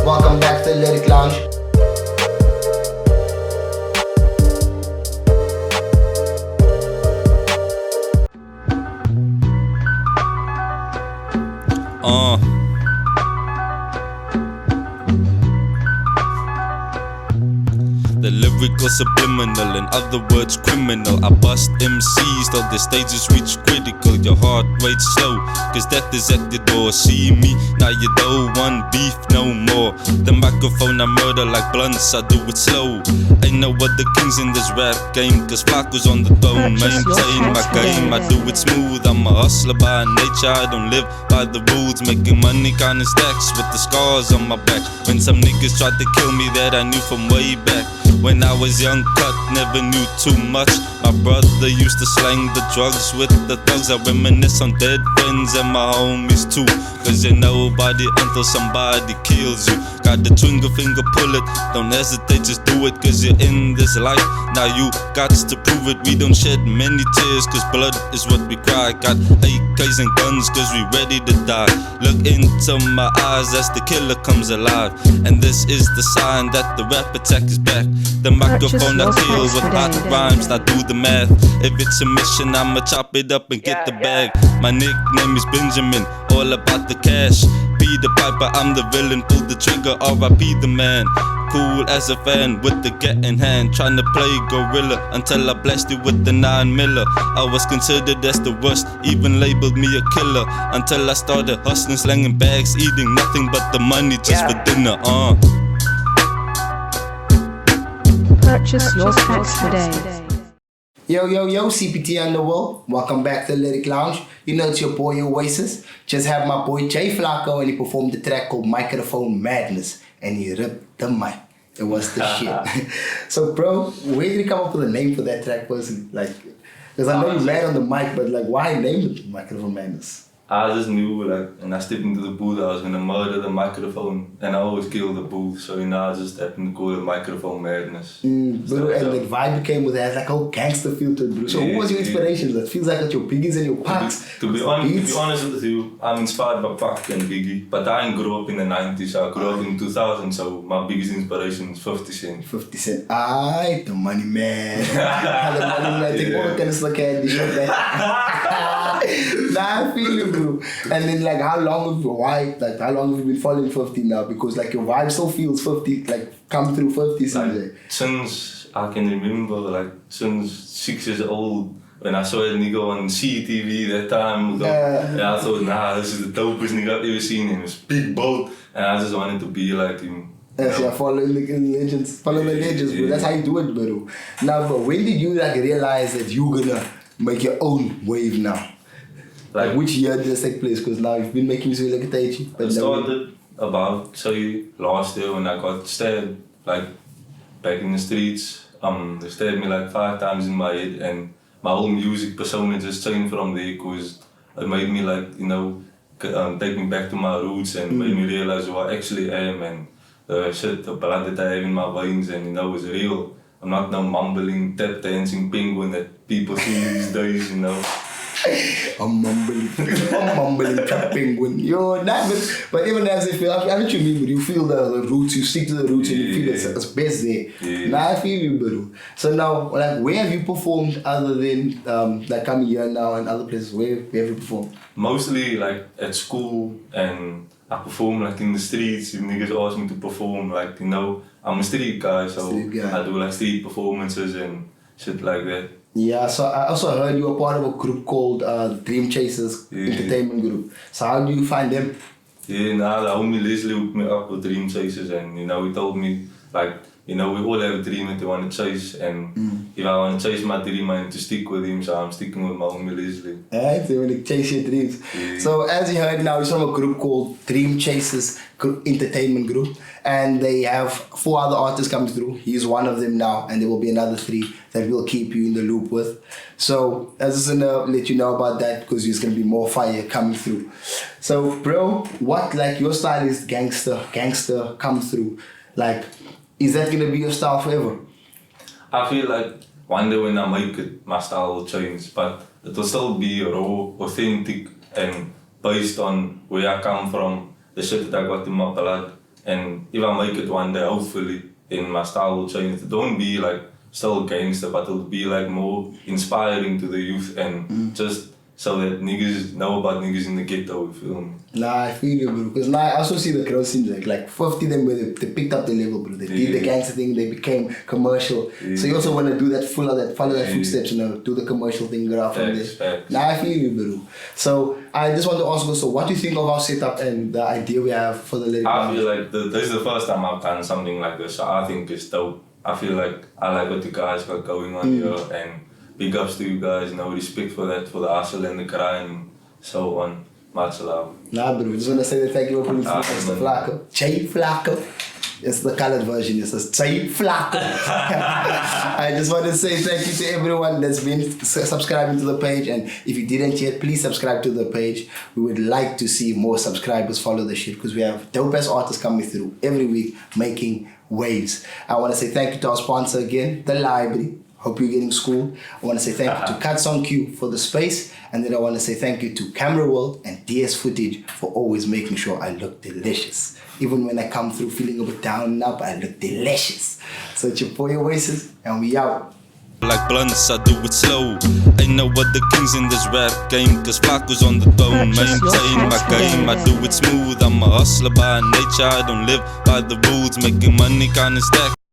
Welcome back to the Lyric Lounge. The lyrical subliminal, in other words criminal. I bust MCs till the stages reach critical. Your heart rate's slow, cause death is at your door. See me, now you don't want beef no more. The microphone I murder like blunts, I do it slow. Ain't no other kings in this rap game, cause FLACKO's on the throne. Maintain my game, I do it smooth. I'm a hustler by nature, I don't live by the rules. Making money counting stacks with the scars on my back. When some niggas tried to kill me that I knew from way back. When I was young, cut, never knew too much. My brother used to slang the drugs with the thugs. I reminisce on dead friends and my homies too. Cause you're nobody until somebody kills you. Got the trigger finger, pull it. Don't hesitate, just do it. Cause you're in this life, now you got to prove it. We don't shed many tears, cause blood is what we cry. Got AKs and guns, cause we ready to die. Look into my eyes as the killer comes alive. And this is the sign that the rap attack is back. The microphone I kill with hot rhymes, now do the math. If it's a mission, I'ma chop it up and get the bag. My nickname is Benjamin, all about the cash. Be the piper, I'm the villain, pull the trigger, R.I.P. the man. Cool as a fan with the get in hand, trying to play gorilla until I blasted with the 9mm. I was considered as the worst, even labeled me a killer. Until I started hustling, slanging bags, eating nothing but the money just for dinner. Purchase your tracks today. Yo, CPT Underworld. Welcome back to the Lyric Lounge. You know it's your boy Oasis. Just have my boy JFLACKO and he performed the track called Microphone Madness. And he ripped the mic. It was the shit. So bro, where did you come up with a name for that track personally? Like, because I know you're mad on the mic, but like why name it Microphone Madness? I just knew, like, when I stepped into the booth, I was gonna murder the microphone, and I always kill the booth. So I just happened to call it Microphone Madness. Bro, and the vibe became with that, like a whole gangster feel to it, bro. So who was your inspiration? That feels like that your Biggies and your Pacs. To be honest with you, I'm inspired by Pac and Biggie, but I didn't grow up in the 90s. I grew up in 2000, so my biggest inspiration is 50 Cent. 50 Cent. Aight, the money man. The money man. Take all the TrustedSlk candy shit that. Nah, I feel you, bro. And then like how long have you been following 50 now? Because like your vibe still feels 50, like come through 50 like, since I can remember, like since 6 years old, when I saw a nigga on CTV that time, I thought, nah, this is the dopest nigga I've ever seen, and he was big, bold, and I just wanted to be like him. Yeah, following the legends, bro. That's how you do it, bro. Now, but when did you like realize that you're gonna make your own wave now? Like which year did this take place? Because now you've been making music like a Taichi. It started about, say, last year when I got stabbed, like back in the streets. They stabbed me like 5 times in my head, and my whole music persona just changed from there, because it made me like, take me back to my roots and made me realize who I actually am, and the blood that I have in my veins, and is real. I'm not no mumbling, tap dancing penguin that people see these days, I'm mumbling trap penguin. Yo, but even as if haven't you feel the roots, you stick to the roots and you feel it's best there. Yeah. Now I feel you, bro. So now, like, where have you performed other than like coming here now and other places? Where have you performed? Mostly like at school, and I perform like in the streets. If niggas ask me to perform, like I'm a street guy, so I do like street performances and shit like that. Yeah, so I also heard you were part of a group called Dream Chasers Entertainment Group. So how do you find them? Yeah, the homie Leslie hooked me up with Dream Chasers, and he told me like, we all have a dream that we want to chase, and if I want to chase my dream, I need to stick with him, so I'm sticking with my homie Leslie. Alright, so you want to chase your dreams. Yeah. So as you heard now, he's from a group called Dream Chasers Entertainment Group, and they have 4 other artists coming through. He's one of them now, and there will be another 3 that we'll keep you in the loop with. So I just want to let you know about that, because there's going to be more fire coming through. So bro, what, like, your style is gangster comes through. Like, is that going to be your style forever? I feel like one day when I make it, my style will change, but it will still be raw, authentic, and based on where I come from, the shit that I got in my blood. And if I make it one day, hopefully, then my style will change. Don't be like still gangster, but it'll be like more inspiring to the youth and just so that niggas know about niggas in the ghetto, you feel me? Nah, I feel you, bro. Because now I also see the crowd scene like 50 of them where they picked up the level, bro. They did the gangster thing, they became commercial. So you also want to do that, follow that footsteps, you know, do the commercial thing, go out from there. Nah, I feel you, bro. So I just want to ask also, what do you think of our setup and the idea we have for the lyric? I feel like this is the first time I've done something like this, so I think it's dope. I feel like I like what the guys got going on here, and big ups to you guys, you know, respect for that, for the hustle and the grind, so on. Much love. Nah, bro, just want to say that thank you for putting JFLACKO. JFLACKO. It's the colored version, it says JFLACKO. I just want to say thank you to everyone that's been subscribing to the page, and if you didn't yet, please subscribe to the page. We would like to see more subscribers follow the shit, because we have dope ass artists coming through every week making waves. I want to say thank you to our sponsor again, the library. Hope you're getting schooled. I want to say thank you to Cuts on Q for the space, and then I want to say thank you to Cameraworld and dsfootage for always making sure I look delicious. Even when I come through feeling a bit down and up, I look delicious. So it's your boy Oasis, and we out. Like blunts, I do it slow. Ain't no other kings in this rap game, cause FLACKO's on the throne. Maintain my game, I do it smooth. I'm a hustler by nature, I don't live by the rules. Making money kinda stack.